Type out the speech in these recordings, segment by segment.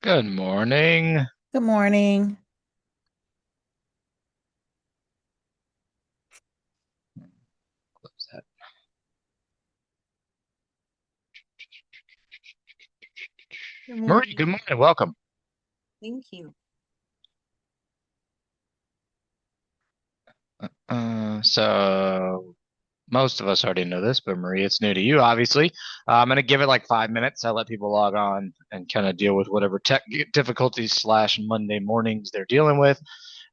Good morning. Good morning. Close that. Good Marie, morning. good morning. Welcome. Thank you. So most of us already know this, but Marie, it's new to you, obviously. I'm going to give it like 5 minutes. I let people log on and kind of deal with whatever tech difficulties slash Monday mornings they're dealing with.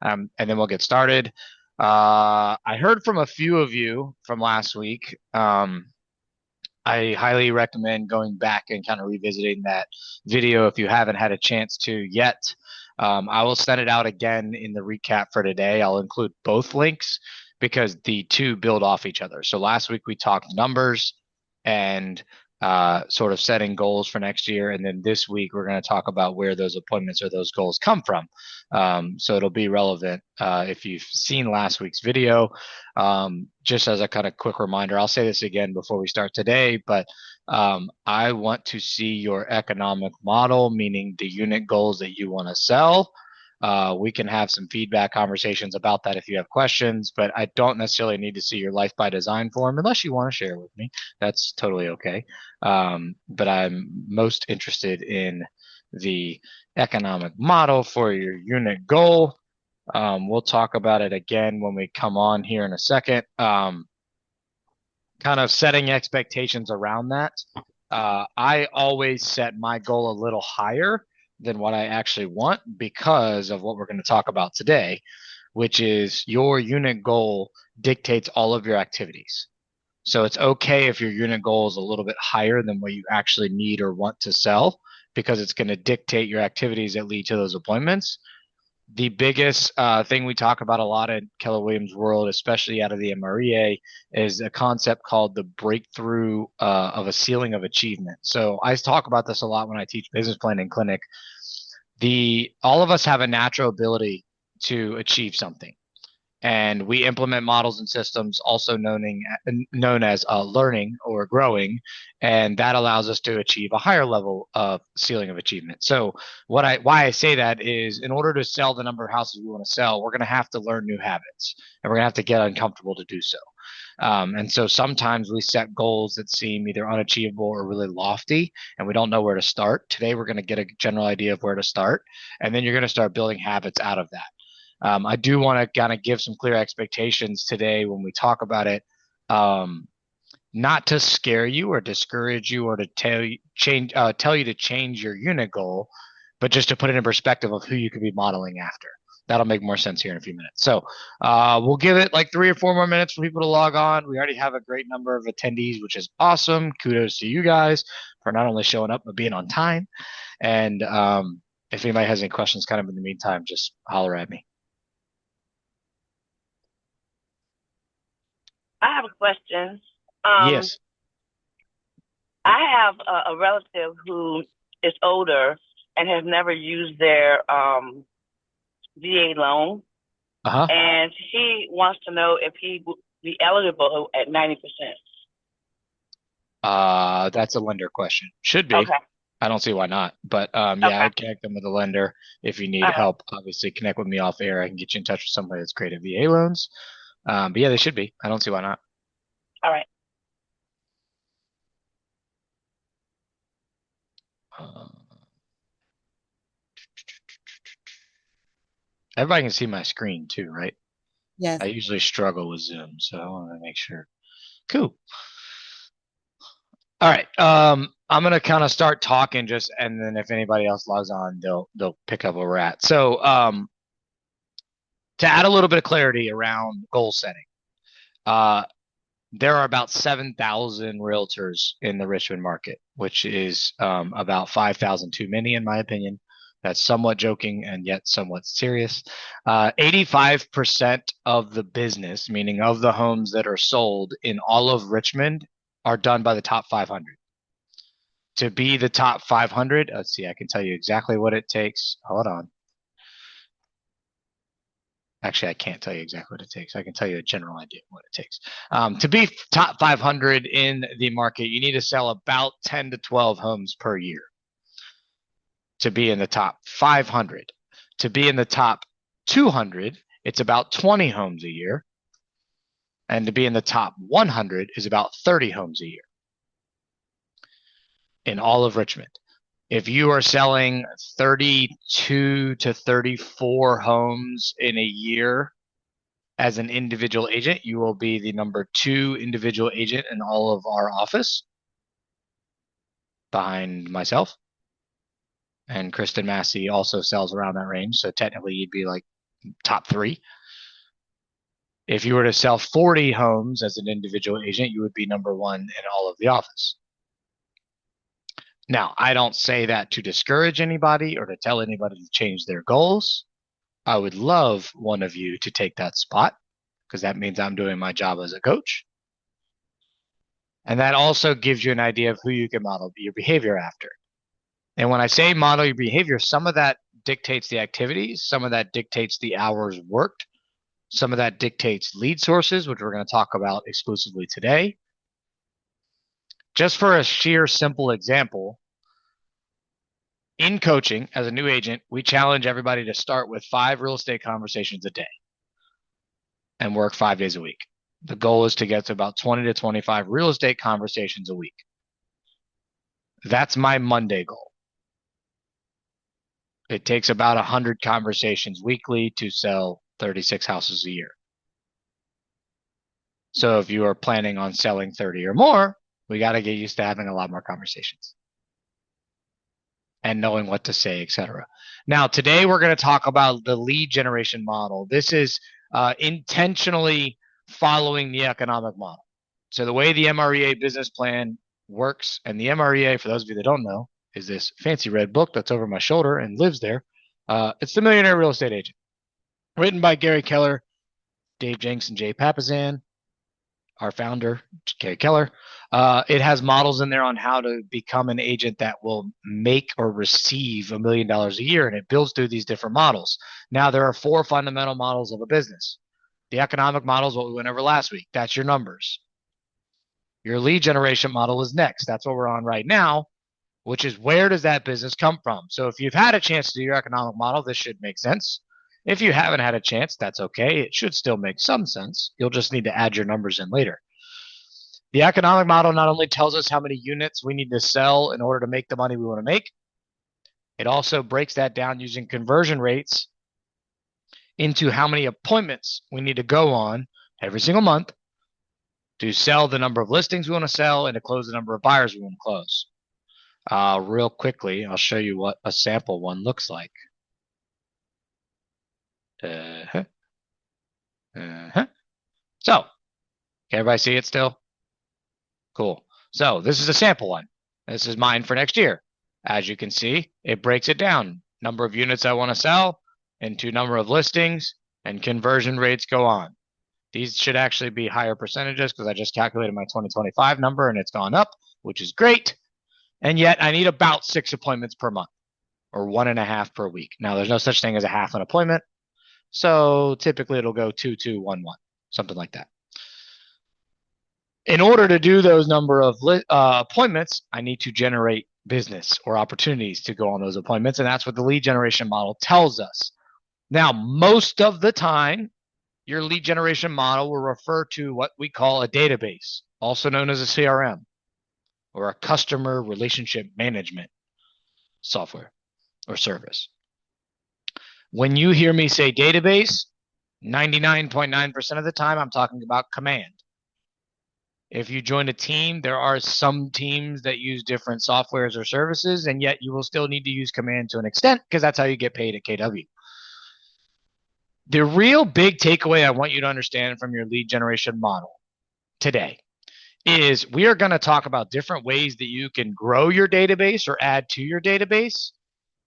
And then we'll get started. I heard from a few of you from last week. I highly recommend going back and kind of revisiting that video if you haven't had a chance to yet. I will send it out again in the recap for today. I'll include both links because the two build off each other. So last week we talked numbers and sort of setting goals for next year. And then this week we're going to talk about where those appointments or those goals come from. So it'll be relevant if you've seen last week's video. Just as a kind of quick reminder, I'll say this again before we start today, but I want to see your economic model, meaning the unit goals that you want to sell. We can have some feedback conversations about that if you have questions, but I don't necessarily need to see your life by design form unless you want to share with me. That's totally okay. But I'm most interested in the economic model for your unit goal. We'll talk about it again when we come on here in a second. Kind of setting expectations around that. I always set my goal a little higher than what I actually want because of what we're going to talk about today, which is your unit goal dictates all of your activities. So it's okay if your unit goal is a little bit higher than what you actually need or want to sell because it's going to dictate your activities that lead to those appointments. The biggest thing we talk about a lot in Keller Williams world, especially out of the MREA, is a concept called the breakthrough of a ceiling of achievement. So I talk about this a lot when I teach business planning clinic. The all of us have a natural ability to achieve something, and we implement models and systems also known as learning or growing, and that allows us to achieve a higher level of ceiling of achievement. So why I say that is in order to sell the number of houses we want to sell, we're going to have to learn new habits, and we're going to have to get uncomfortable to do so. And so sometimes we set goals that seem either unachievable or really lofty, and we don't know where to start. Today, we're going to get a general idea of where to start, and then you're going to start building habits out of that. I do want to kind of give some clear expectations today when we talk about it, um, not to scare you or discourage you or to tell you to change your unit goal, but just to put it in perspective of who you could be modeling after. That'll make more sense here in a few minutes. So we'll give it like 3 or 4 more minutes for people to log on. We already have a great number of attendees, which is awesome. Kudos to you guys for not only showing up but being on time. And if anybody has any questions, kind of in the meantime, just holler at me. I have a question. Um, Yes. I have a relative who is older and has never used their VA loan, Uh huh. and he wants to know if he would be eligible at 90%. That's a lender question. Should be. Okay. I don't see why not. But yeah, Okay. I'd connect them with a lender if you need All right. help. Obviously, connect with me off air. I can get you in touch with somebody that's created VA loans. But yeah, they should be. I don't see why not. All right. Uh, Everybody can see my screen too, right? I Yes. usually struggle with Zoom, so I want to make sure. Cool. All right. I'm gonna kind of start talking just, and then if anybody else logs on, they'll pick up where we're at. So, to add a little bit of clarity around goal setting. Uh, there are about 7,000 realtors in the Richmond market, which is about 5,000 too many, in my opinion. That's somewhat joking and yet somewhat serious. 85% of the business, meaning of the homes that are sold in all of Richmond, are done by the top 500. To be the top 500, let's see, I can tell you exactly what it takes. Hold on. Actually, I can't tell you exactly what it takes. I can tell you a general idea of what it takes. To be top 500 in the market, you need to sell about 10 to 12 homes per year. to be in the top 500. To be in the top 200, it's about 20 homes a year. And to be in the top 100 is about 30 homes a year in all of Richmond. If you are selling 32 to 34 homes in a year as an individual agent, you will be the number 2 individual agent in all of our office, behind myself. And Kristen Massey also sells around that range, so technically you'd be like top 3. If you were to sell 40 homes as an individual agent, you would be number 1 in all of the office. Now, I don't say that to discourage anybody or to tell anybody to change their goals. I would love one of you to take that spot, because that means I'm doing my job as a coach. And that also gives you an idea of who you can model your behavior after. And when I say model your behavior, some of that dictates the activities, some of that dictates the hours worked, some of that dictates lead sources, which we're going to talk about exclusively today. Just for a sheer simple example, in coaching as a new agent, we challenge everybody to start with 5 real estate conversations a day and work 5 days a week. The goal is to get to about 20 to 25 real estate conversations a week. That's my Monday goal. It takes about 100 conversations weekly to sell 36 houses a year. So if you are planning on selling 30 or more, we got to get used to having a lot more conversations and knowing what to say, etc. Now, today we're going to talk about the lead generation model. This is intentionally following the economic model. So the way the MREA business plan works, and the MREA, for those of you that don't know, is this fancy red book that's over my shoulder and lives there. It's The Millionaire Real Estate Agent, written by Gary Keller, Dave Jenks, and Jay Papasan, our founder, Gary Keller. It has models in there on how to become an agent that will make or receive $1 million a year, and it builds through these different models. Now, there are 4 fundamental models of a business. The economic model is what we went over last week. That's your numbers. Your lead generation model is next. That's what we're on right now, which is where does that business come from? So if you've had a chance to do your economic model, this should make sense. If you haven't had a chance, that's okay. It should still make some sense. You'll just need to add your numbers in later. The economic model not only tells us how many units we need to sell in order to make the money we want to make, it also breaks that down using conversion rates into how many appointments we need to go on every single month to sell the number of listings we want to sell and to close the number of buyers we want to close. Real quickly, I'll show you what a sample one looks like. So, can everybody see it still? Cool. So this is a sample one. This is mine for next year. As you can see, it breaks it down. Number of units I want to sell into number of listings, and conversion rates go on. These should actually be higher percentages because I just calculated my 2025 number and it's gone up, which is great. And yet I need about 6 appointments per month, or 1.5 per week. Now, there's no such thing as a half an appointment. So typically it'll go 2, 2, 1, 1, something like that. In order to do those number of appointments, I need to generate business or opportunities to go on those appointments. And that's what the lead generation model tells us. Now, most of the time, your lead generation model will refer to what we call a database, also known as a CRM, or a customer relationship management software or service. When you hear me say database, 99.9% of the time, I'm talking about command. If you join a team, there are some teams that use different softwares or services, and yet you will still need to use command to an extent because that's how you get paid at KW. The real big takeaway I want you to understand from your lead generation model today is we are going to talk about different ways that you can grow your database or add to your database,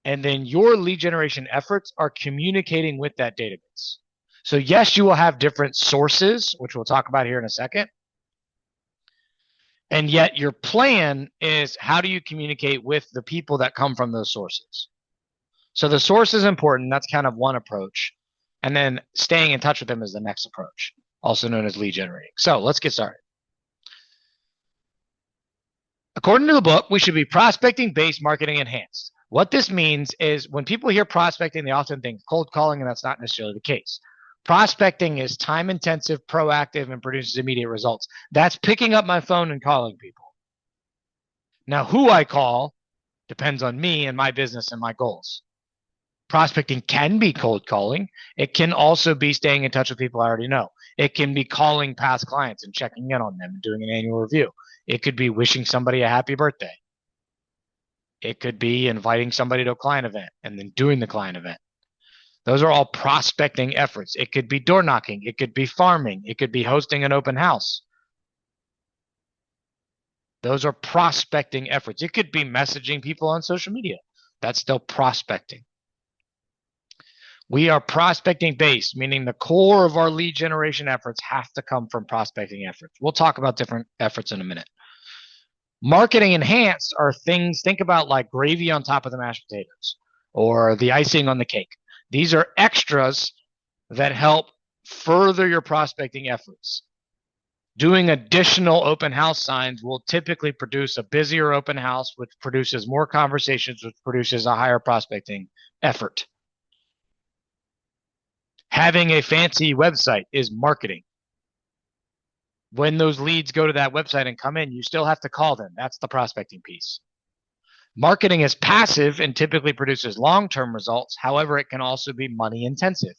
and then your lead generation efforts are communicating with that database. So yes, you will have different sources, which we'll talk about here in a second. And yet your plan is how do you communicate with the people that come from those sources? So the source is important. That's kind of one approach. And then staying in touch with them is the next approach, also known as lead generating. So let's get started. According to the book, we should be prospecting-based, marketing enhanced. What this means is when people hear prospecting, they often think cold calling, and that's not necessarily the case. Prospecting is time intensive, proactive, and produces immediate results. That's picking up my phone and calling people. Now, who I call depends on me and my business and my goals. Prospecting can be cold calling. It can also be staying in touch with people I already know. It can be calling past clients and checking in on them and doing an annual review. It could be wishing somebody a happy birthday. It could be inviting somebody to a client event and then doing the client event. Those are all prospecting efforts. It could be door knocking. It could be farming. It could be hosting an open house. Those are prospecting efforts. It could be messaging people on social media. That's still prospecting. We are prospecting based, meaning the core of our lead generation efforts have to come from prospecting efforts. We'll talk about different efforts in a minute. Marketing enhanced are things, think about like gravy on top of the mashed potatoes or the icing on the cake. These are extras that help further your prospecting efforts. Doing additional open house signs will typically produce a busier open house, which produces more conversations, which produces a higher prospecting effort. Having a fancy website is marketing. When those leads go to that website and come in, you still have to call them. That's the prospecting piece. Marketing is passive and typically produces long-term results. However, it can also be money intensive.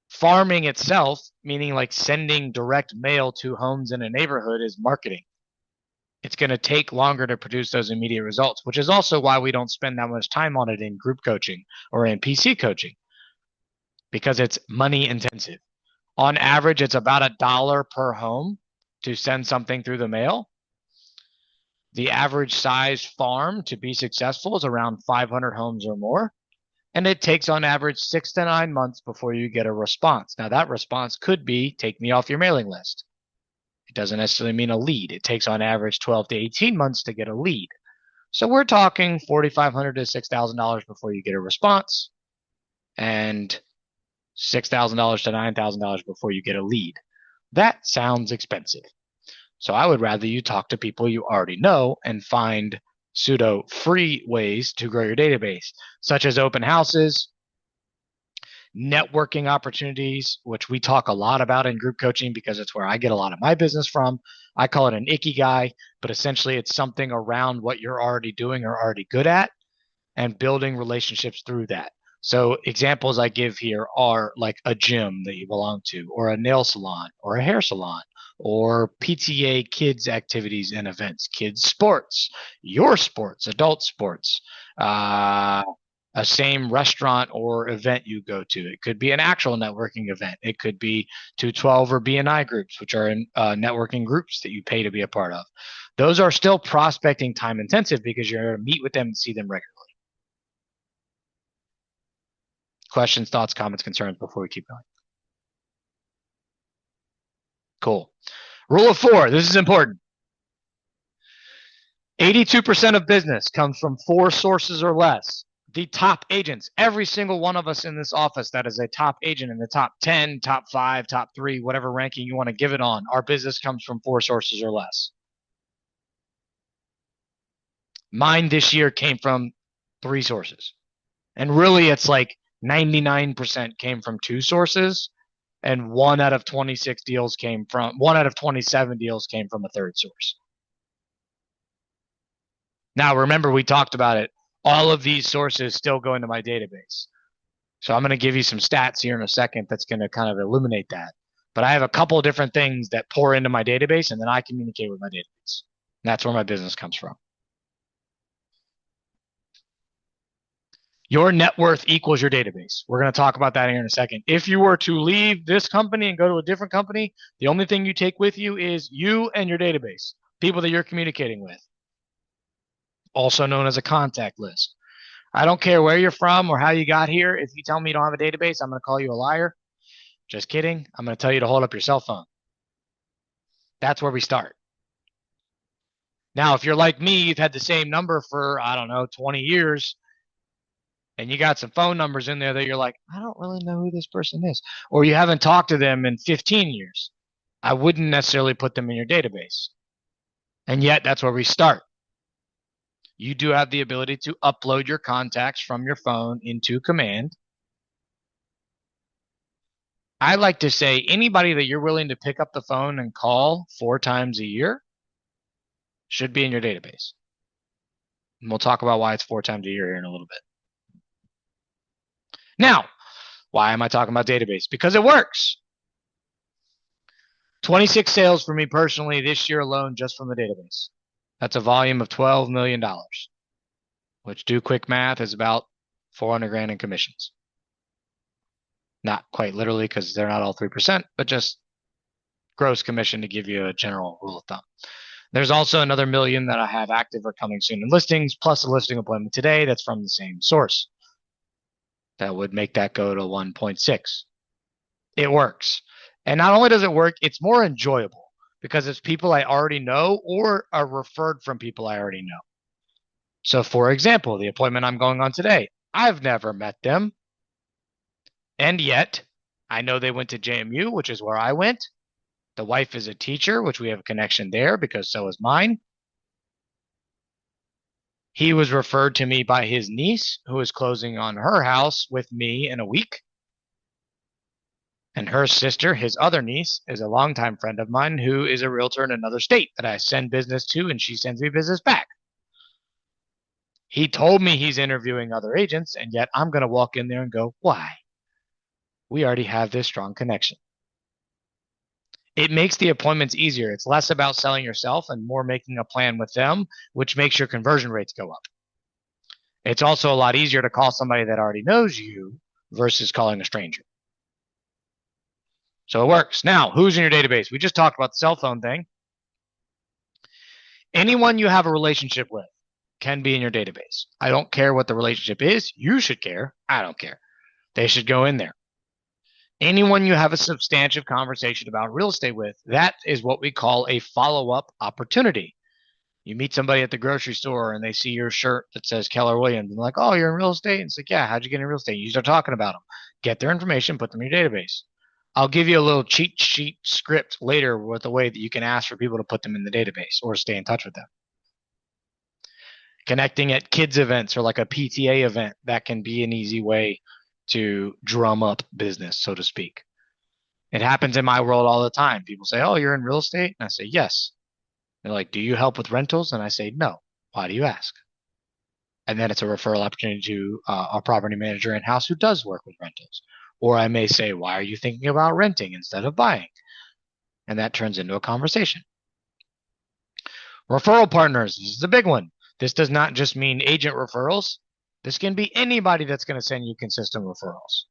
Farming itself, meaning like sending direct mail to homes in a neighborhood, is marketing. It's going to take longer to produce those immediate results, which is also why we don't spend that much time on it in group coaching or in PC coaching, because it's money intensive. On average, it's about $1 per home to send something through the mail. The average size farm to be successful is around 500 homes or more. And it takes on average 6 to 9 months before you get a response. Now, that response could be take me off your mailing list. It doesn't necessarily mean a lead. It takes on average 12 to 18 months to get a lead. So we're talking $4,500 to $6,000 before you get a response, and $6,000 to $9,000 before you get a lead. That sounds expensive. So I would rather you talk to people you already know and find pseudo free ways to grow your database, such as open houses, networking opportunities, which we talk a lot about in group coaching because it's where I get a lot of my business from. I call it an ikigai, but essentially it's something around what you're already doing or already good at and building relationships through that. So examples I give here are like a gym that you belong to, or a nail salon, or a hair salon, or PTA kids activities and events, kids sports, your sports, adult sports, a same restaurant or event you go to. It could be an actual networking event. It could be 212 or BNI groups, which are networking groups that you pay to be a part of. Those are still prospecting time intensive because you're going to meet with them and see them regularly. Questions, thoughts, comments, concerns before we keep going? Cool. Rule of 4. This is important. 82% of business comes from 4 sources or less. The top agents, every single one of us in this office that is a top agent in the top 10, top 5, top 3, whatever ranking you want to give it on, our business comes from 4 sources or less. Mine this year came from 3 sources. And really it's like 99% came from 2 sources, and 1 out of 27 deals came from a 3rd source. Now, remember, we talked about it. All of these sources still go into my database. So I'm going to give you some stats here in a second that's going to kind of illuminate that. But I have a couple of different things that pour into my database, and then I communicate with my database. And that's where my business comes from. Your net worth equals your database. We're going to talk about that here in a second. If you were to leave this company and go to a different company, the only thing you take with you is you and your database, people that you're communicating with, also known as a contact list. I don't care where you're from or how you got here. If you tell me you don't have a database, I'm going to call you a liar. Just kidding. I'm going to tell you to hold up your cell phone. That's where we start. Now, if you're like me, you've had the same number for, 20 years, and you got some phone numbers in there that you're like, I don't really know who this person is, or you haven't talked to them in 15 years, I wouldn't necessarily put them in your database. And yet, that's where we start. you do have the ability to upload your contacts from your phone into Command. I like to say anybody that you're willing to pick up the phone and call 4 times a year should be in your database. And we'll talk about why it's 4 times a year here in a little bit. Now, why am I talking about database? Because it works. 26 sales for me personally this year alone just from the database. That's a volume of $12 million, which do quick math is about 400 grand in commissions. Not quite literally because they're not all 3%, but just gross commission to give you a general rule of thumb. There's also another million that I have active or coming soon in listings, plus a listing appointment today that's from the same source. That would make that go to 1.6. It works. And not only does it work, it's more enjoyable because it's people I already know or are referred from people I already know. So for example, the appointment I'm going on today, I've never met them. And yet, I know they went to JMU, which is where I went. The wife is a teacher, which we have a connection there because so is mine. He was referred to me by his niece, who is closing on her house with me in a week. And her sister, his other niece, is a longtime friend of mine who is a realtor in another state that I send business to, and she sends me business back. He told me he's interviewing other agents, and yet I'm going to walk in there and go, why? We already have this strong connection. It makes the appointments easier. It's less about selling yourself and more making a plan with them, which makes your conversion rates go up. It's also a lot easier to call somebody that already knows you versus calling a stranger. So it works. Now, who's in your database? We just talked about the cell phone thing. Anyone you have a relationship with can be in your database. I don't care what the relationship is. You should care. I don't care. They should go in there. Anyone you have a substantive conversation about real estate with, that is what we call a follow-up opportunity. You meet somebody at the grocery store and they see your shirt that says Keller Williams and they're like, oh, you're in real estate? And it's like, yeah, how'd you get in real estate? You start talking about them. Get their information, put them in your database. I'll give you a little cheat sheet script later with a way that you can ask for people to put them in the database or stay in touch with them. Connecting at kids events or like a PTA event, that can be an easy way to drum up business, so to speak. It happens in my world all the time. People say, oh, you're in real estate? And I say, yes. They're like, do you help with rentals? And I say, no. Why do you ask? And then it's a referral opportunity to a property manager in-house who does work with rentals. Or I may say, why are you thinking about renting instead of buying? And that turns into a conversation. Referral partners, this is a big one. This does not just mean agent referrals. This can be anybody that's going to send you consistent referrals.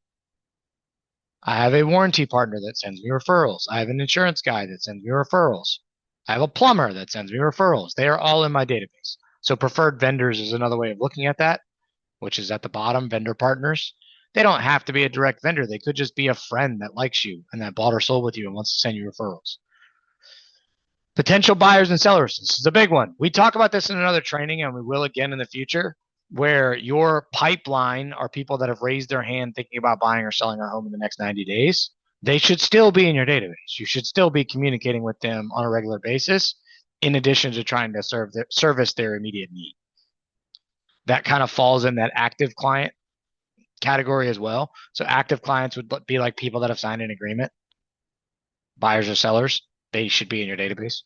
I have a warranty partner that sends me referrals. I have an insurance guy that sends me referrals. I have a plumber that sends me referrals. They are all in my database. So preferred vendors is another way of looking at that, which is at the bottom, vendor partners. They don't have to be a direct vendor. They could just be a friend that likes you and that bought or sold with you and wants to send you referrals. Potential buyers and sellers. This is a big one. We talk about this in another training, and we will again in the future, where your pipeline are people that have raised their hand thinking about buying or selling a home in the next 90 days. They should still be in your database. You should still be communicating with them on a regular basis, in addition to trying to service their immediate need. That kind of falls in that active client category as well. So active clients would be like people that have signed an agreement. Buyers or sellers, they should be in your database.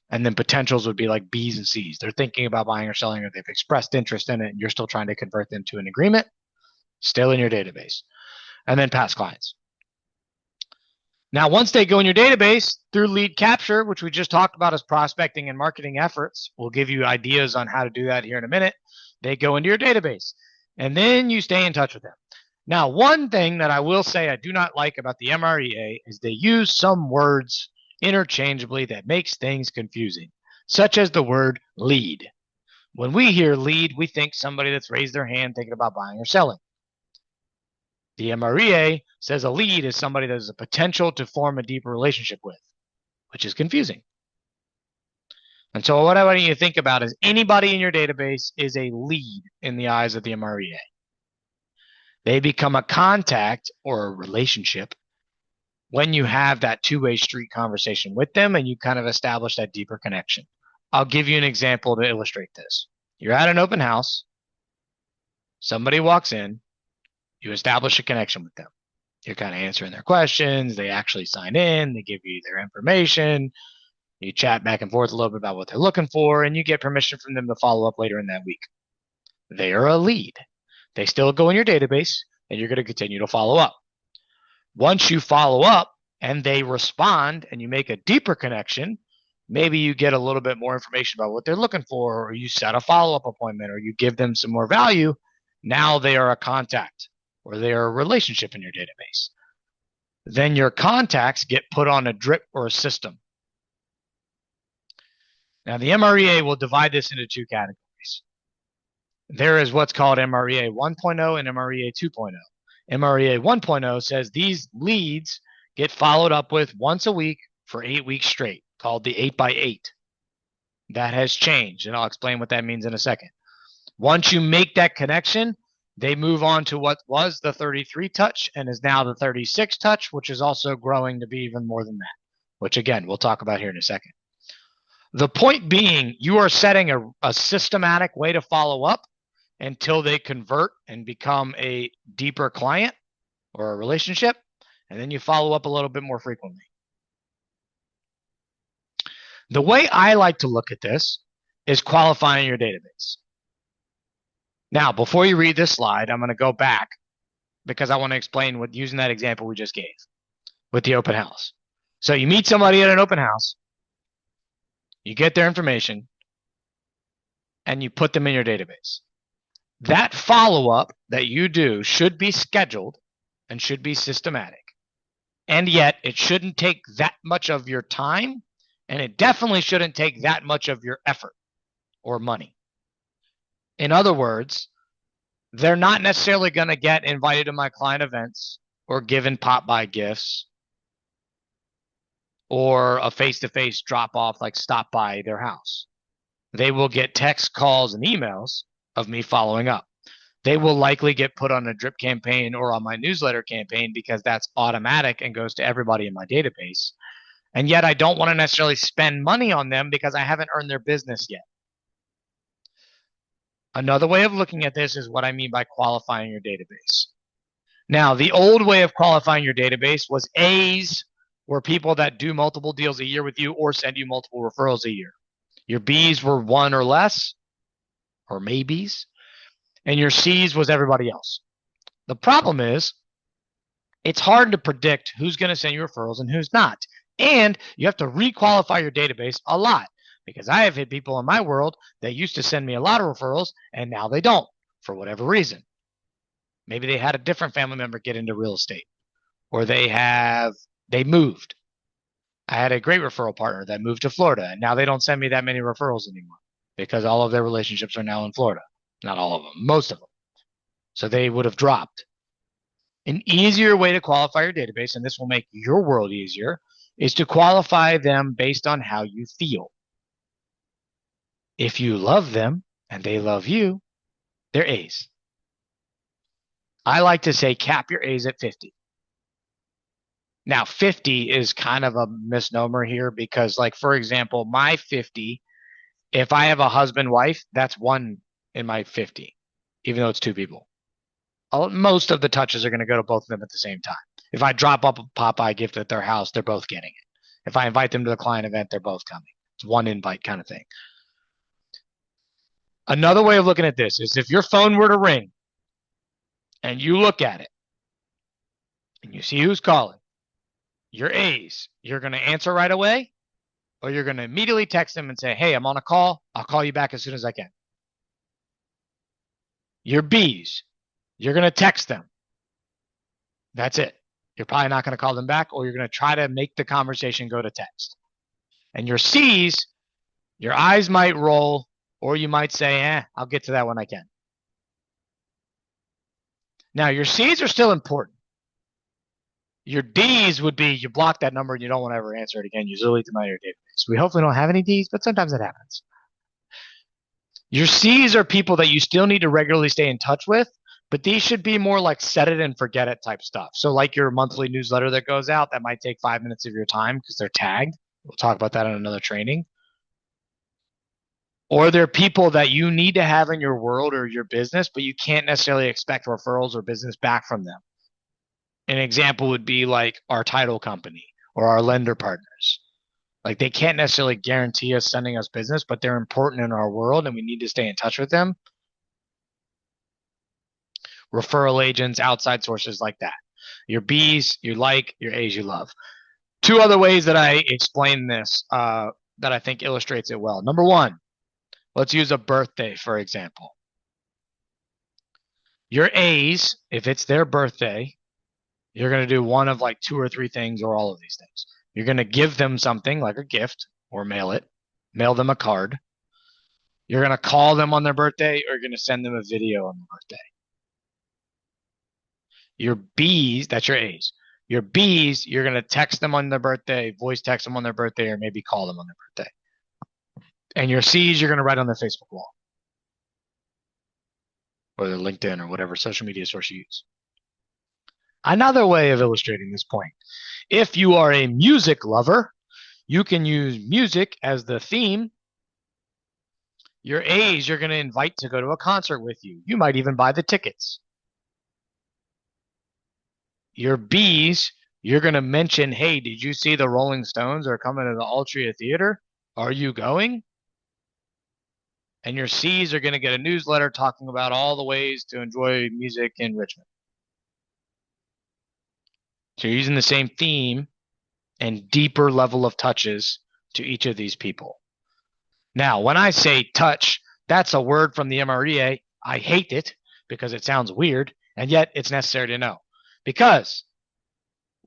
And then potentials would be like B's and C's. They're thinking about buying or selling, or they've expressed interest in it, and you're still trying to convert them to an agreement, still in your database. And then past clients. Now, once they go in your database through lead capture, which we just talked about as prospecting and marketing efforts, we'll give you ideas on how to do that here in a minute. They go into your database, and then you stay in touch with them. Now, one thing that I will say I do not like about the MREA is they use some words interchangeably that makes things confusing, such as the word lead. When we hear lead, we think somebody that's raised their hand thinking about buying or selling. The MREA says a lead is somebody that has a potential to form a deeper relationship with, which is confusing. And so what I want you to think about is anybody in your database is a lead in the eyes of the MREA. They become a contact or a relationship when you have that two-way street conversation with them and you kind of establish that deeper connection. I'll give you an example to illustrate this. You're at an open house. Somebody walks in. You establish a connection with them. You're kind of answering their questions. They actually sign in. They give you their information. You chat back and forth a little bit about what they're looking for, and you get permission from them to follow up later in that week. They are a lead. They still go in your database, and you're going to continue to follow up. Once you follow up and they respond and you make a deeper connection, maybe you get a little bit more information about what they're looking for, or you set a follow-up appointment, or you give them some more value. Now they are a contact, or they are a relationship in your database. Then your contacts get put on a drip or a system. Now the MREA will divide this into two categories. There is what's called MREA 1.0 and MREA 2.0. MREA 1.0 says these leads get followed up with once a week for 8 weeks straight, called the 8x8. That has changed, and I'll explain what that means in a second. Once you make that connection, they move on to what was the 33 touch and is now the 36 touch, which is also growing to be even more than that, which again, we'll talk about here in a second. The point being, you are setting a systematic way to follow up until they convert and become a deeper client or a relationship, and then you follow up a little bit more frequently. The way I like to look at this is qualifying your database. Now, before you read this slide, I'm going to go back because I want to explain what using that example we just gave with the open house. So you meet somebody at an open house, you get their information, and you put them in your database. That follow-up that you do should be scheduled and should be systematic. And yet, it shouldn't take that much of your time, and it definitely shouldn't take that much of your effort or money. In other words, they're not necessarily going to get invited to my client events or given pop-by gifts or a face-to-face drop-off like stop by their house. They will get texts, calls, and emails of me following up. They will likely get put on a drip campaign or on my newsletter campaign because that's automatic and goes to everybody in my database. And yet I don't want to necessarily spend money on them because I haven't earned their business yet. Another way of looking at this is what I mean by qualifying your database. Now, the old way of qualifying your database was A's were people that do multiple deals a year with you or send you multiple referrals a year. Your B's were one or less, or maybes, and your C's was everybody else. The problem is it's hard to predict who's going to send you referrals and who's not. And you have to requalify your database a lot because I have had people in my world that used to send me a lot of referrals and now they don't for whatever reason. Maybe they had a different family member get into real estate or they moved. I had a great referral partner that moved to Florida and now they don't send me that many referrals anymore because all of their relationships are now in Florida. Not all of them, most of them. So they would have dropped. An easier way to qualify your database, and this will make your world easier, is to qualify them based on how you feel. If you love them and they love you, they're A's. I like to say cap your A's at 50. Now, 50 is kind of a misnomer here because, like, for example, my 50, if I have a husband, wife, that's one in my 50, even though it's two people. Most of the touches are going to go to both of them at the same time. If I drop up a Popeye gift at their house, they're both getting it. If I invite them to the client event, they're both coming. It's one invite kind of thing. Another way of looking at this is if your phone were to ring and you look at it and you see who's calling, your A's, you're going to answer right away or you're going to immediately text them and say, hey, I'm on a call. I'll call you back as soon as I can. Your B's, you're going to text them. That's it. You're probably not going to call them back or you're going to try to make the conversation go to text. And your C's, your eyes might roll or you might say, I'll get to that when I can. Now, your C's are still important. Your D's would be you block that number and you don't want to ever answer it again. You delete them out of your database. We hopefully don't have any D's, but sometimes it happens. Your C's are people that you still need to regularly stay in touch with, but these should be more like set it and forget it type stuff. So like your monthly newsletter that goes out, that might take 5 minutes of your time because they're tagged. We'll talk about that in another training. Or they're people that you need to have in your world or your business, but you can't necessarily expect referrals or business back from them. An example would be like our title company or our lender partners. Like they can't necessarily guarantee us sending us business, but they're important in our world and we need to stay in touch with them. Referral agents, outside sources like that. Your B's you like, your A's you love. Two other ways that I explain this that I think illustrates it well. Number one, let's use a birthday, for example. Your A's, if it's their birthday, you're going to do one of like 2 or 3 things or all of these things. You're going to give them something like a gift or mail it, mail them a card. You're going to call them on their birthday or you're going to send them a video on their birthday. Your B's, that's your A's. Your B's, you're going to text them on their birthday, voice text them on their birthday, or maybe call them on their birthday. And your C's, you're going to write on their Facebook wall or their LinkedIn or whatever social media source you use. Another way of illustrating this point, if you are a music lover, you can use music as the theme. Your A's, you're going to invite to go to a concert with you. You might even buy the tickets. Your B's, you're going to mention, hey, did you see the Rolling Stones are coming to the Altria Theater? Are you going? And your C's are going to get a newsletter talking about all the ways to enjoy music in Richmond. So you're using the same theme and deeper level of touches to each of these people. Now, when I say touch, that's a word from the MREA. I hate it because it sounds weird, and yet it's necessary to know. Because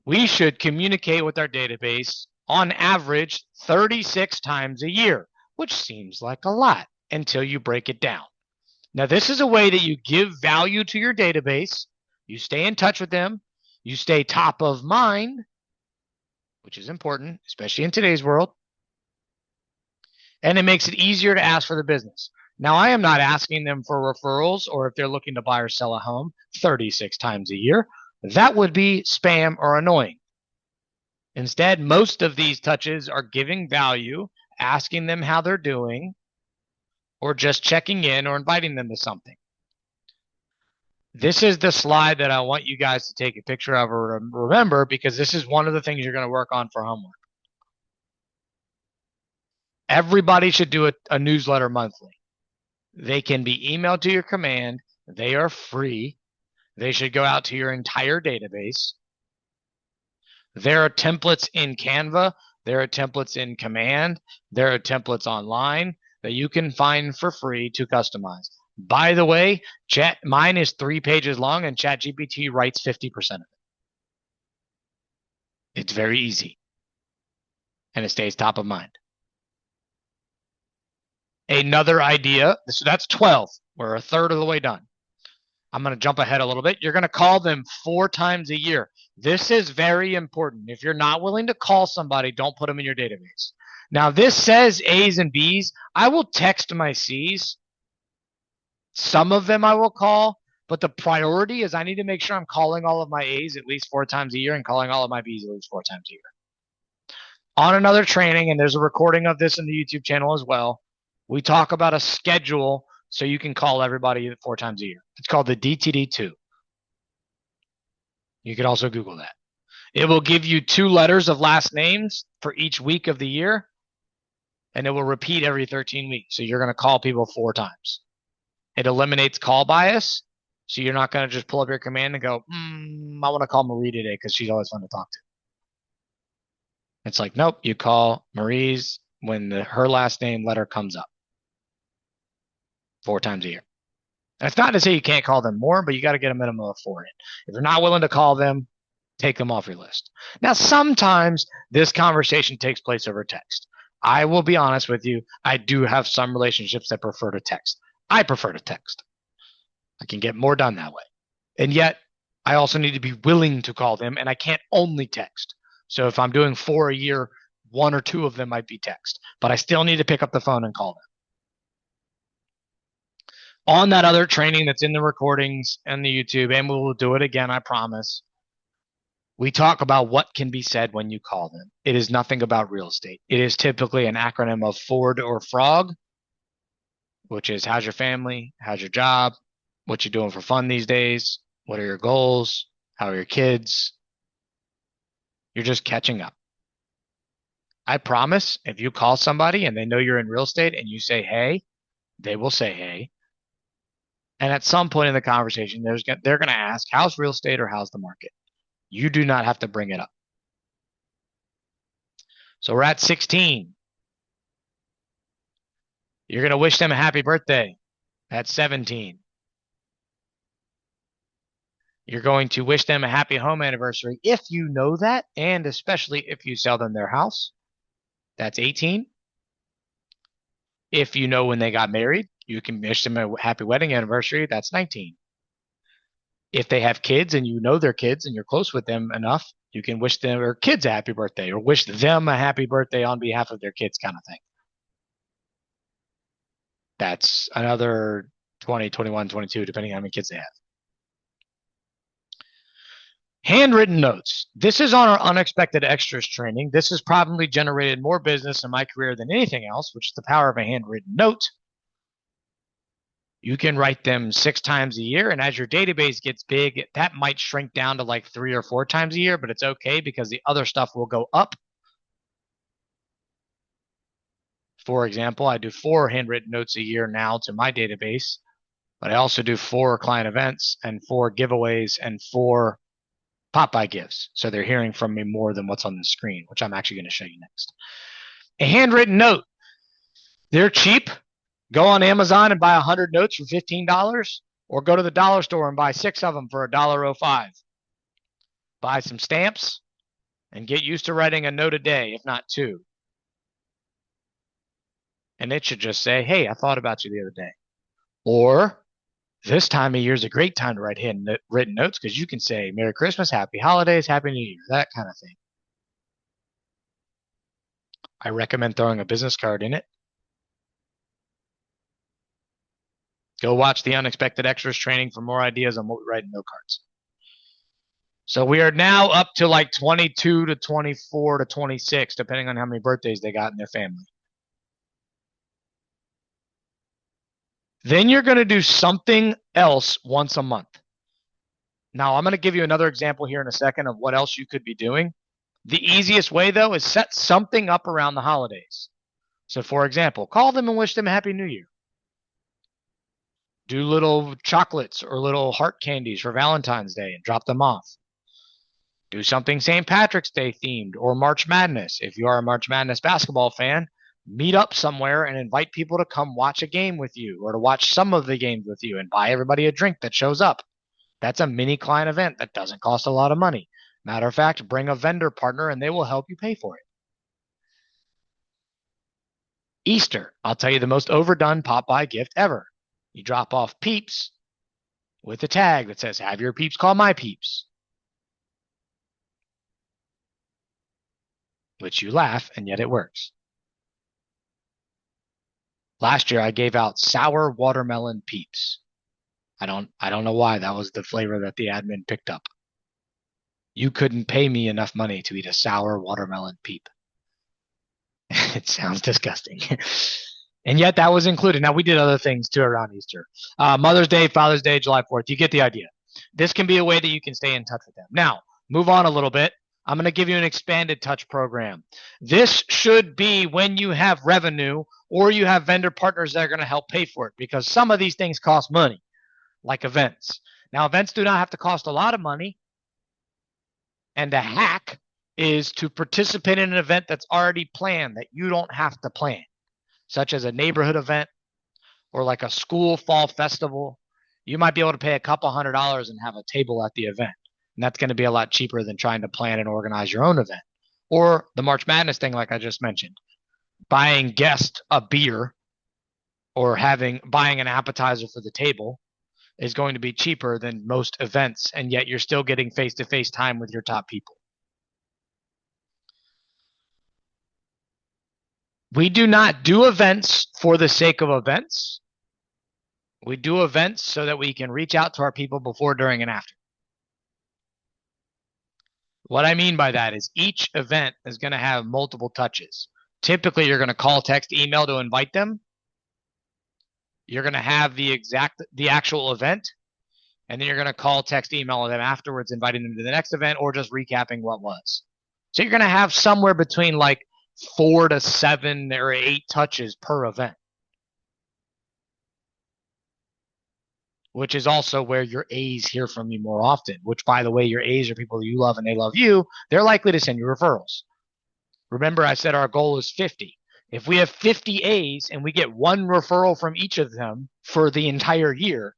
we should communicate with our database on average 36 times a year, which seems like a lot until you break it down. Now, this is a way that you give value to your database. You stay in touch with them. You stay top of mind, which is important, especially in today's world. And it makes it easier to ask for the business. Now, I am not asking them for referrals or if they're looking to buy or sell a home 36 times a year. That would be spam or annoying. Instead, most of these touches are giving value, asking them how they're doing, or just checking in or inviting them to something. This is the slide that I want you guys to take a picture of or remember, because this is one of the things you're going to work on for homework. Everybody should do a newsletter monthly. They can be emailed to your command. They are free. They should go out to your entire database. There are templates in Canva. There are templates in Command. There are templates online that you can find for free to customize. By the way, mine is 3 pages long and ChatGPT writes 50% of it. It's very easy. And it stays top of mind. Another idea, so that's 12. We're a third of the way done. I'm going to jump ahead a little bit. You're going to call them 4 times a year. This is very important. If you're not willing to call somebody, don't put them in your database. Now, this says A's and B's. I will text my C's. Some of them I will call, but the priority is I need to make sure I'm calling all of my A's at least 4 times a year and calling all of my B's at least 4 times a year. On another training, and there's a recording of this in the YouTube channel as well, we talk about a schedule so you can call everybody 4 times a year. It's called the DTD2. You could also Google that. It will give you 2 letters of last names for each week of the year, and it will repeat every 13 weeks. So you're going to call people 4 times. It eliminates call bias, so you're not going to just pull up your command and go, I want to call Marie today because she's always fun to talk to. It's like, nope, you call Marie's when her last name letter comes up 4 times a year. And it's not to say you can't call them more, but you got to get a minimum of 4 in. If you're not willing to call them, take them off your list. Now, sometimes this conversation takes place over text. I will be honest with you. I do have some relationships that prefer to text. I prefer to text. I can get more done that way. And yet, I also need to be willing to call them, and I can't only text. So if I'm doing 4 a year, 1 or 2 of them might be text. But I still need to pick up the phone and call them. On that other training that's in the recordings and the YouTube, and we will do it again, I promise, we talk about what can be said when you call them. It is nothing about real estate. It is typically an acronym of Ford or Frog. which is how's your family? How's your job? What you doing for fun these days? What are your goals? How are your kids? You're just catching up. I promise if you call somebody and they know you're in real estate and you say, hey, they will say, hey. And at some point in the conversation, they're going to ask, how's real estate or how's the market? You do not have to bring it up. So we're at 16. You're going to wish them a happy birthday at 17. You're going to wish them a happy home anniversary if you know that, and especially if you sell them their house. That's 18. If you know when they got married, you can wish them a happy wedding anniversary. That's 19. If they have kids and you know their kids and you're close with them enough, you can wish their kids a happy birthday or wish them a happy birthday on behalf of their kids, kind of thing. That's another 20, 21, 22, depending on how many kids they have. Handwritten notes. This is on our unexpected extras training. This has probably generated more business in my career than anything else, which is the power of a handwritten note. You can write them 6 times a year, and as your database gets big, that might shrink down to like 3 or 4 times a year, but it's okay because the other stuff will go up. For example, I do 4 handwritten notes a year now to my database, but I also do 4 client events and 4 giveaways and 4 pop-by gifts. So they're hearing from me more than what's on the screen, which I'm actually going to show you next. A handwritten note. They're cheap. Go on Amazon and buy 100 notes for $15, or go to the dollar store and buy 6 of them for $1.05. Buy some stamps and get used to writing a note a day, if not 2. And it should just say, hey, I thought about you the other day. Or this time of year is a great time to write written notes because you can say Merry Christmas, Happy Holidays, Happy New Year, that kind of thing. I recommend throwing a business card in it. Go watch the Unexpected Extras training for more ideas on what we write in note cards. So we are now up to like 22 to 24 to 26, depending on how many birthdays they got in their family. Then you're going to do something else once a month. Now, I'm going to give you another example here in a second of what else you could be doing. The easiest way, though, is set something up around the holidays. So, for example, call them and wish them a Happy New Year. Do little chocolates or little heart candies for Valentine's Day and drop them off. Do something St. Patrick's Day themed or March Madness. If you are a March Madness basketball fan, meet up somewhere and invite people to come watch a game with you or to watch some of the games with you and buy everybody a drink that shows up. That's a mini client event that doesn't cost a lot of money. Matter of fact, bring a vendor partner and they will help you pay for it. Easter, I'll tell you the most overdone pop-by gift ever. You drop off Peeps with a tag that says, have your peeps call my peeps. Which you laugh, and yet it works. Last year, I gave out sour watermelon Peeps. I don't know why that was the flavor that the admin picked up. You couldn't pay me enough money to eat a sour watermelon Peep. It sounds disgusting. And yet that was included. Now, we did other things too around Easter. Mother's Day, Father's Day, July 4th. You get the idea. This can be a way that you can stay in touch with them. Now, move on a little bit. I'm going to give you an expanded touch program. This should be when you have revenue or you have vendor partners that are going to help pay for it, because some of these things cost money, like events. Now, events do not have to cost a lot of money. And the hack is to participate in an event that's already planned that you don't have to plan, such as a neighborhood event or like a school fall festival. You might be able to pay a couple $100 and have a table at the event. And that's going to be a lot cheaper than trying to plan and organize your own event. Or the March Madness thing, like I just mentioned, buying guests a beer or buying an appetizer for the table is going to be cheaper than most events, and yet you're still getting face-to-face time with your top people. We do not do events for the sake of events. We do events so that we can reach out to our people before, during, and after. What I mean by that is each event is going to have multiple touches. Typically, you're going to call, text, email to invite them. You're going to have the actual event, and then you're going to call, text, email them afterwards, inviting them to the next event or just recapping what was. So you're going to have somewhere between like 4 to 7 or 8 touches per event, which is also where your A's hear from you more often, which, by the way, your A's are people you love and they love you. They're likely to send you referrals. Remember, I said our goal is 50. If we have 50 A's and we get 1 referral from each of them for the entire year,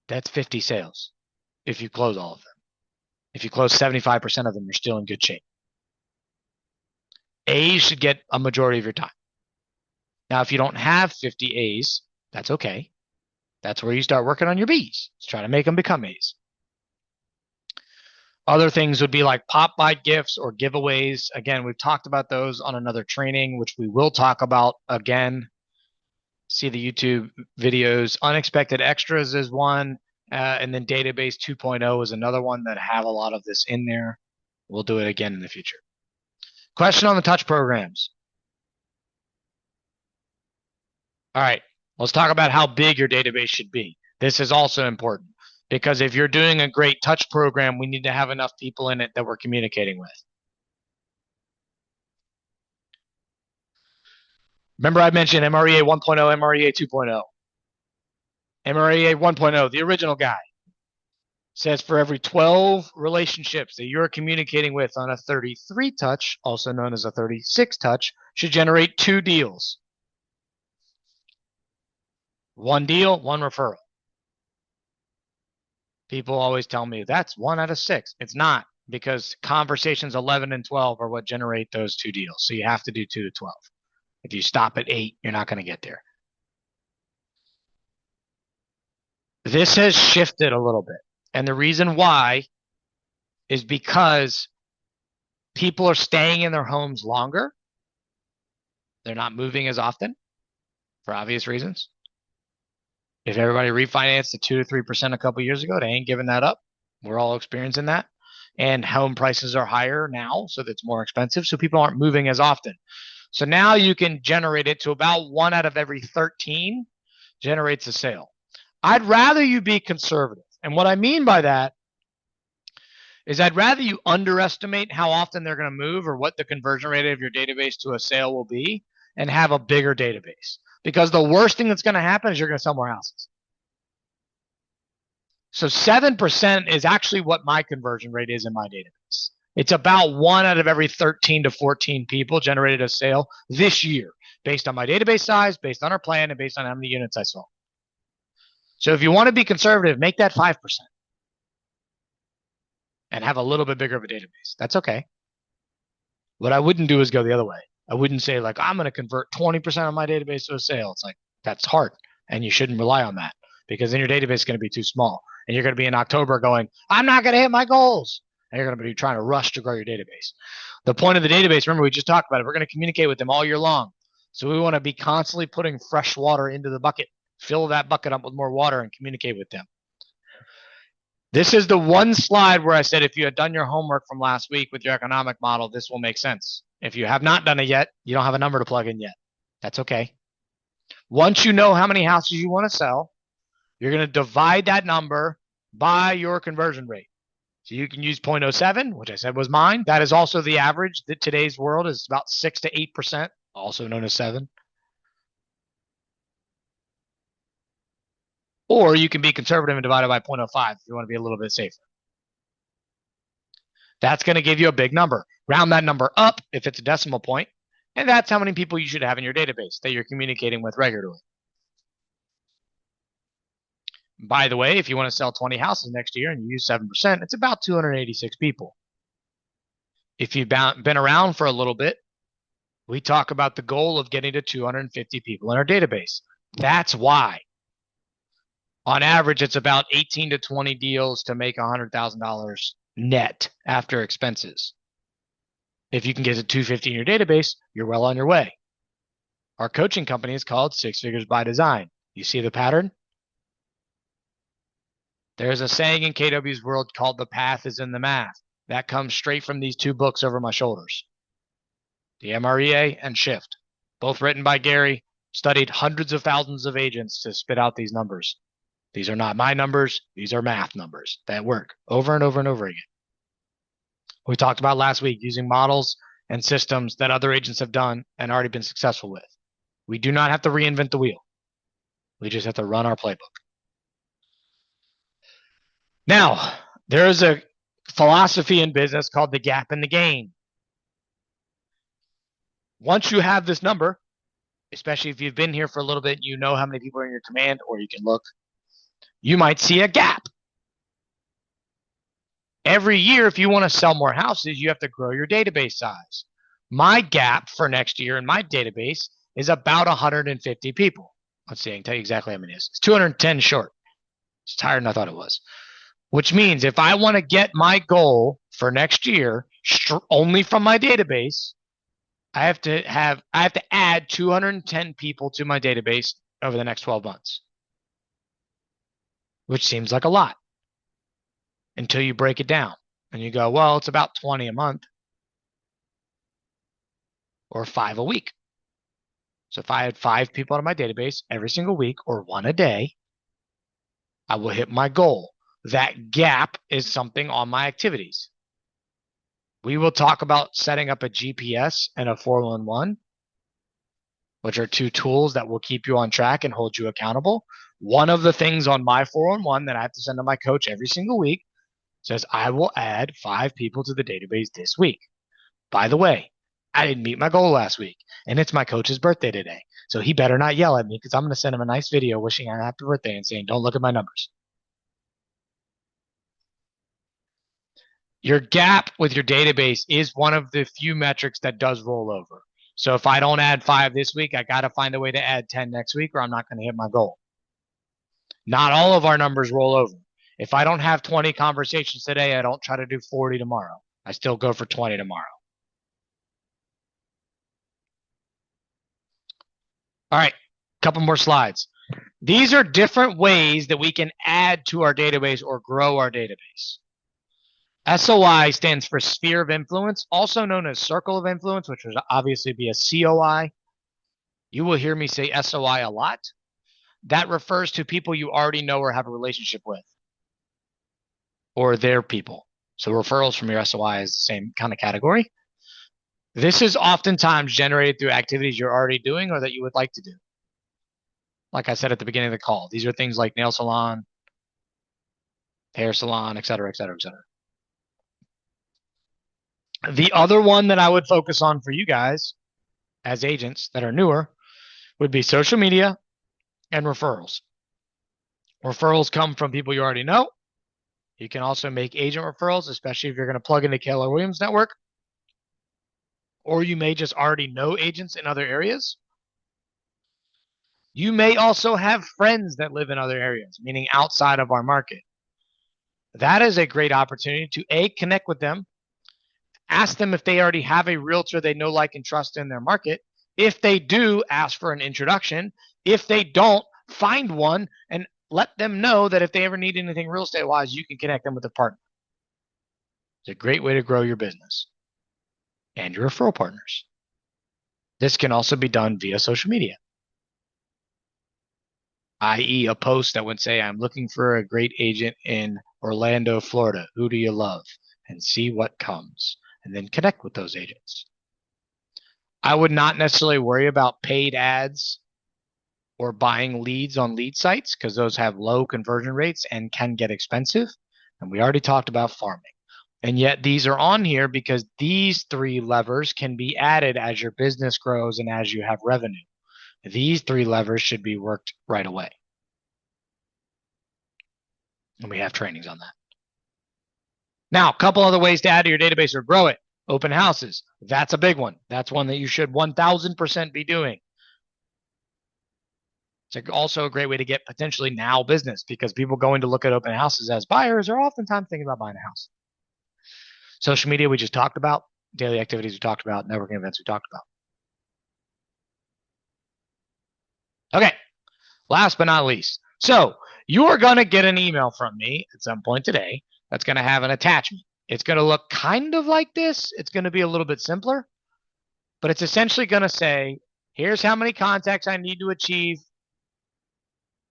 that's 50 sales if you close all of them. If you close 75% of them, you're still in good shape. A's should get a majority of your time. Now, if you don't have 50 A's, that's okay. That's where you start working on your B's. Let's try to make them become A's. Other things would be like pop-by gifts or giveaways. Again, we've talked about those on another training, which we will talk about again. See the YouTube videos. Unexpected extras is one, and then Database 2.0 is another one that have a lot of this in there. We'll do it again in the future. Question on the touch programs. All right, let's talk about how big your database should be. This is also important because if you're doing a great touch program, we need to have enough people in it that we're communicating with. Remember I mentioned MREA 1.0, MREA 2.0. MREA 1.0, the original guy, says for every 12 relationships that you're communicating with on a 33 touch, also known as a 36 touch, should generate 2 deals. 1 deal, 1 referral. People always tell me that's 1 out of 6. It's not, because conversations 11 and 12 are what generate those 2 deals. So you have to do 2 to 12. If you stop at 8, you're not going to get there. This has shifted a little bit. And the reason why is because people are staying in their homes longer. They're not moving as often for obvious reasons. If everybody refinanced at 2 to 3% a couple years ago, they ain't giving that up. We're all experiencing that. And home prices are higher now, so that's more expensive. So people aren't moving as often. So now you can generate it to about 1 out of every 13 generates a sale. I'd rather you be conservative. And what I mean by that is I'd rather you underestimate how often they're going to move or what the conversion rate of your database to a sale will be and have a bigger database. Because the worst thing that's going to happen is you're going to sell more houses. So 7% is actually what my conversion rate is in my database. It's about 1 out of every 13 to 14 people generated a sale this year based on my database size, based on our plan, and based on how many units I sold. So if you want to be conservative, make that 5% and have a little bit bigger of a database. That's okay. What I wouldn't do is go the other way. I wouldn't say like, I'm going to convert 20% of my database to a sale. It's like, that's hard. And you shouldn't rely on that because then your database is going to be too small. And you're going to be in October going, I'm not going to hit my goals. And you're going to be trying to rush to grow your database. The point of the database, remember we just talked about it. We're going to communicate with them all year long. So we want to be constantly putting fresh water into the bucket. Fill that bucket up with more water and communicate with them. This is the one slide where I said if you had done your homework from last week with your economic model, this will make sense. If you have not done it yet, you don't have a number to plug in yet. That's okay. Once you know how many houses you want to sell, you're going to divide that number by your conversion rate. So you can use 0.07, which I said was mine. That is also the average. That today's world is about 6 to 8%, also known as 7. Or you can be conservative and divide it by 0.05 if you want to be a little bit safer. That's going to give you a big number. Round that number up if it's a decimal point, and that's how many people you should have in your database that you're communicating with regularly. By the way, if you want to sell 20 houses next year and you use 7%, it's about 286 people. If you've been around for a little bit, we talk about the goal of getting to 250 people in our database. That's why. On average, it's about 18 to 20 deals to make $100,000 net after expenses. If you can get to 250 in your database, you're well on your way. Our coaching company is called Six Figures by Design. You see the pattern? There's a saying in KW's world called the path is in the math. That comes straight from these 2 books over my shoulders. The MREA and Shift, both written by Gary, studied hundreds of thousands of agents to spit out these numbers. These are not my numbers. These are math numbers that work over and over and over again. We talked about last week using models and systems that other agents have done and already been successful with. We do not have to reinvent the wheel. We just have to run our playbook. Now, there is a philosophy in business called the gap in the gain. Once you have this number, especially if you've been here for a little bit, you know how many people are in your command, or you can look, you might see a gap. Every year, if you want to sell more houses, you have to grow your database size. My gap for next year in my database is about 150 people. Let's see, I can tell you exactly how many it is. It's 210 short. It's higher than I thought it was. Which means if I want to get my goal for next year only from my database, I have to add 210 people to my database over the next 12 months. Which seems like a lot until you break it down and you go, well, it's about 20 a month or 5 a week. So if I had 5 people on my database every single week or 1 a day, I will hit my goal. That gap is something on my activities. We will talk about setting up a GPS and a 411, which are 2 tools that will keep you on track and hold you accountable. One of the things on my 411 that I have to send to my coach every single week says, I will add 5 people to the database this week. By the way, I didn't meet my goal last week, and it's my coach's birthday today. So he better not yell at me because I'm going to send him a nice video wishing him a happy birthday and saying, don't look at my numbers. Your gap with your database is one of the few metrics that does roll over. So if I don't add 5 this week, I got to find a way to add 10 next week or I'm not going to hit my goal. Not all of our numbers roll over. If I don't have 20 conversations today, I don't try to do 40 tomorrow. I still go for 20 tomorrow. All right, a couple more slides. These are different ways that we can add to our database or grow our database. SOI stands for Sphere of Influence, also known as Circle of Influence, which would obviously be a COI. You will hear me say SOI a lot. That refers to people you already know or have a relationship with, or their people. So referrals from your SOI is the same kind of category. This is oftentimes generated through activities you're already doing or that you would like to do. Like I said at the beginning of the call, these are things like nail salon, hair salon, et cetera, et cetera, et cetera. The other one that I would focus on for you guys as agents that are newer would be social media and referrals. Referrals come from people you already know. You can also make agent referrals, especially if you're going to plug into Keller Williams Network. Or you may just already know agents in other areas. You may also have friends that live in other areas, meaning outside of our market. That is a great opportunity to A, connect with them, ask them if they already have a realtor they know, like, and trust in their market. If they do, ask for an introduction. If they don't, find one and let them know that if they ever need anything real estate-wise, you can connect them with a partner. It's a great way to grow your business and your referral partners. This can also be done via social media, i.e. a post that would say, I'm looking for a great agent in Orlando, Florida. Who do you love? And see what comes, and then connect with those agents. I would not necessarily worry about paid ads or buying leads on lead sites because those have low conversion rates and can get expensive. And we already talked about farming. And yet these are on here because these 3 levers can be added as your business grows and as you have revenue. These 3 levers should be worked right away. And we have trainings on that. Now, a couple other ways to add to your database or grow it. Open houses. That's a big one. That's one that you should 1000% be doing. It's also a great way to get potentially now business because people going to look at open houses as buyers are oftentimes thinking about buying a house. Social media we just talked about. Daily activities we talked about. Networking events we talked about. Okay, last but not least. So you're going to get an email from me at some point today that's going to have an attachment. It's going to look kind of like this. It's going to be a little bit simpler, but it's essentially going to say, Here's how many contacts I need to achieve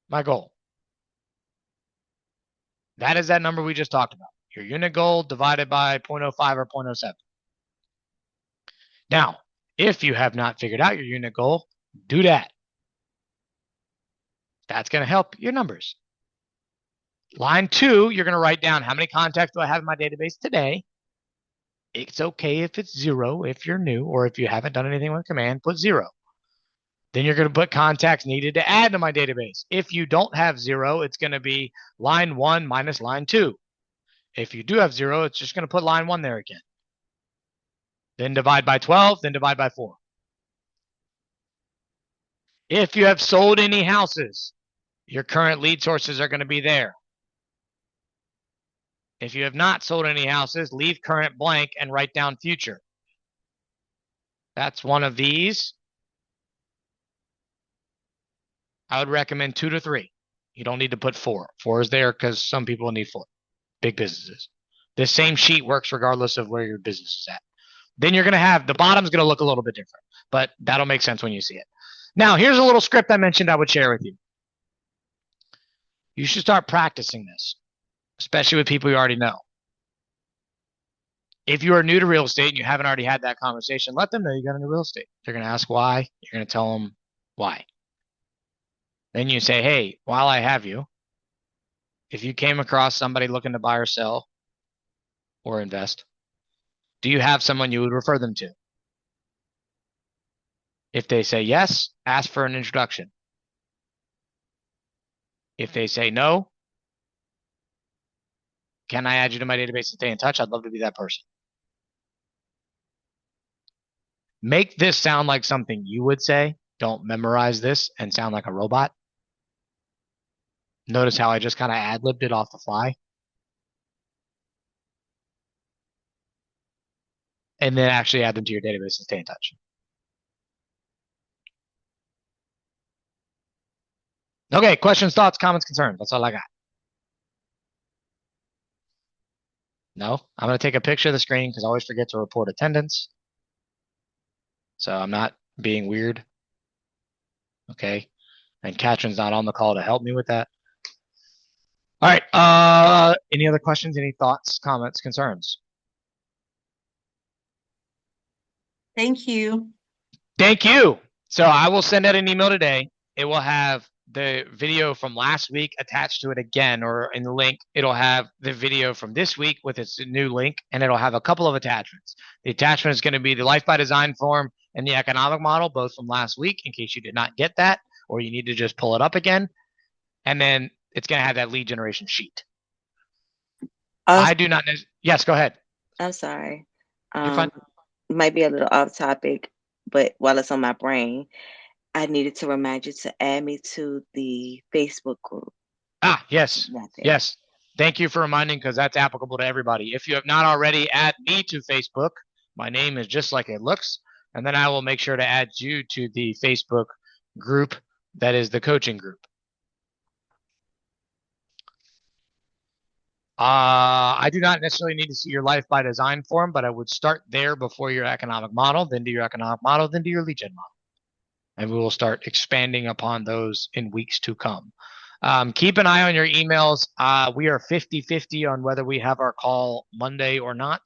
my goal. That is that number we just talked about. Your unit goal divided by 0.05 or 0.07. Now, if you have not figured out your unit goal, do that. That's going to help your numbers. Line 2, you're going to write down how many contacts do I have in my database today. It's okay if it's 0 if you're new, or if you haven't done anything with command, put 0. Then you're going to put contacts needed to add to my database. If you don't have 0, it's going to be line 1 minus line 2. If you do have 0, it's just going to put line 1 there again. Then divide by 12, then divide by 4. If you have sold any houses, your current lead sources are going to be there. If you have not sold any houses, leave current blank and write down future. That's one of these. I would recommend 2 to 3. You don't need to put 4. 4 is there because some people need 4. Big businesses. This same sheet works regardless of where your business is at. Then you're going to have, the bottom's going to look a little bit different, but that'll make sense when you see it. Now, here's a little script I mentioned I would share with you. You should start practicing this, especially with people you already know. If you are new to real estate and you haven't already had that conversation, let them know you got into real estate. They're going to ask why. You're going to tell them why. Then you say, hey, while I have you, if you came across somebody looking to buy or sell or invest, do you have someone you would refer them to? If they say yes, ask for an introduction. If they say no, can I add you to my database and stay in touch? I'd love to be that person. Make this sound like something you would say. Don't memorize this and sound like a robot. Notice how I just kind of ad-libbed it off the fly. And then actually add them to your database and stay in touch. Okay, questions, thoughts, comments, concerns. That's all I got. No, I'm going to take a picture of the screen because I always forget to report attendance. So I'm not being weird. Okay. And Katherine's not on the call to help me with that. All right. Any other questions? Any thoughts, comments, concerns? Thank you. Thank you. So I will send out an email today. It will have the video from last week attached to it again, or in the link. It'll have the video from this week with its new link, and it'll have a couple of attachments. The attachment is going to be the Life by Design form and the economic model, both from last week, in case you did not get that, or you need to just pull it up again. And then it's going to have that lead generation sheet. I do not. Yes, go ahead. I'm sorry. You're fine. Might be a little off topic, but while it's on my brain, I needed to remind you to add me to the Facebook group. Yes. Yes. Thank you for reminding, because that's applicable to everybody. If you have not already, add me to Facebook. My name is just like it looks. And then I will make sure to add you to the Facebook group that is the coaching group. I do not necessarily need to see your Life by Design form, but I would start there before your economic model, then do your economic model, then do your lead gen model. And we will start expanding upon those in weeks to come. Keep an eye on your emails. We are 50-50 on whether we have our call Monday or not,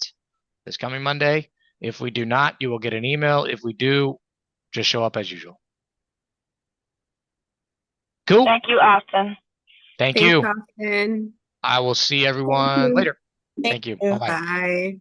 this coming Monday. If we do not, you will get an email. If we do, just show up as usual. Cool. Thank you, Austin. Thank Thanks, you. Austin. I will see everyone later. Thank you. Bye-bye. Bye.